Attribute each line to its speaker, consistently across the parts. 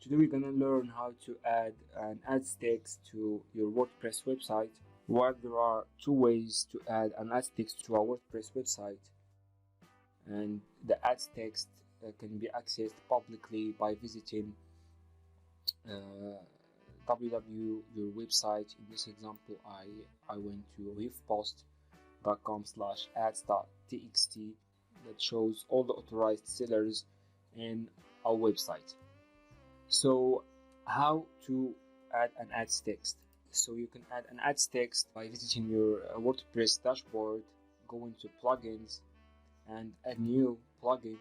Speaker 1: Today we're gonna learn how to add an ads text to your WordPress website. While there are two ways to add an ads text to a WordPress website, and the ads text can be accessed publicly by visiting www your website. In this example, I went to weavpost.com/ads.txt that shows all the authorized sellers in our website. So how to add an ads text? So you can add an ads text by visiting your WordPress dashboard, go into plugins and add new plugin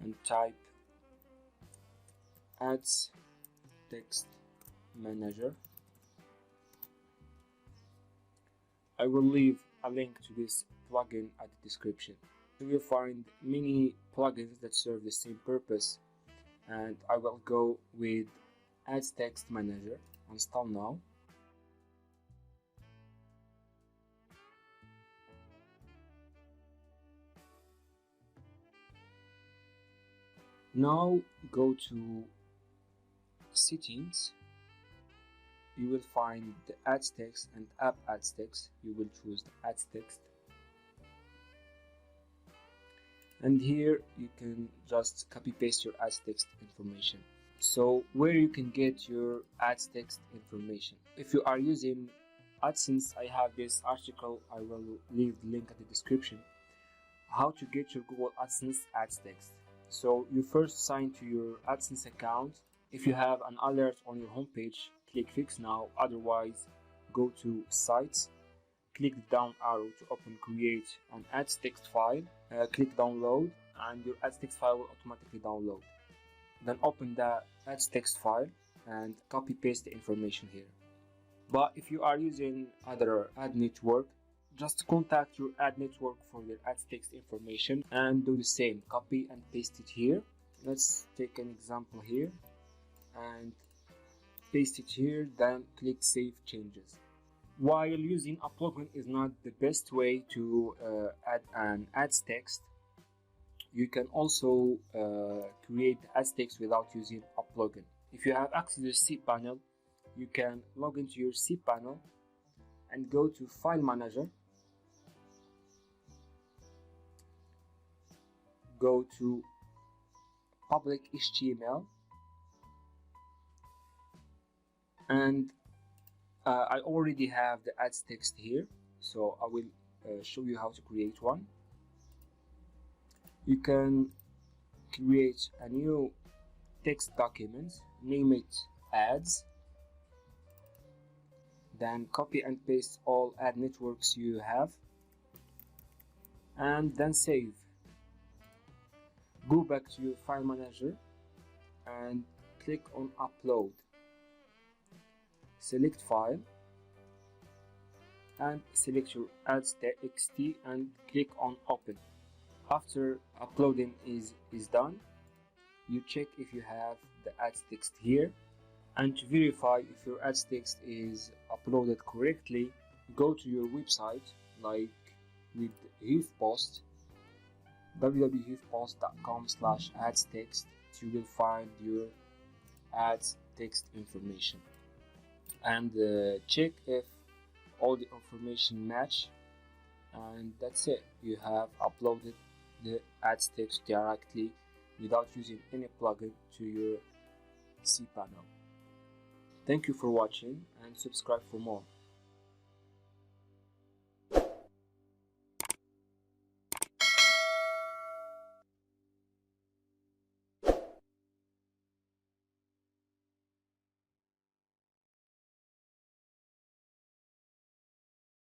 Speaker 1: and type ads text manager. I will leave a link to this plugin at the description. You will find many plugins that serve the same purpose, and I will go with ads text manager. Install now. Now go to settings. You will find the ads text and app ads text. You will choose the ads text, and here you can just copy paste your ads text information. So where you can get your ads text information, if you are using AdSense, I have this article, I will leave the link at the description, how to get your Google AdSense ads text. So you first sign to your AdSense account. If you have an alert on your homepage, click fix now. Otherwise, go to sites, click the down arrow to open create an ads text file, click download, and your ads text file will automatically download. Then open the ads text file and copy paste the information here. But if you are using other ad network, just contact your ad network for your ads text information and do the same, copy and paste it here. Let's take an example here and paste it here, then click save changes. While using a plugin is not the best way to add an ads text, you can also create ads text without using a plugin. If you have access to the cPanel, you can log into your cPanel and go to File Manager, go to Public HTML, and I already have the ads text here, so I will show you how to create one. You can create a new text document, name it ads, then copy and paste all ad networks you have, and then save. Go back to your file manager and click on upload. Select file and select your ads.txt and click on open. After uploading is done, you check if you have the ads text here, and to verify if your ads text is uploaded correctly, go to your website like with WeavPost, www.weavpost.com/ads.txt. You will find your ads text information and check if all the information match, and that's it. You have uploaded the ads text directly without using any plugin to your cPanel. Thank you for watching and subscribe for more.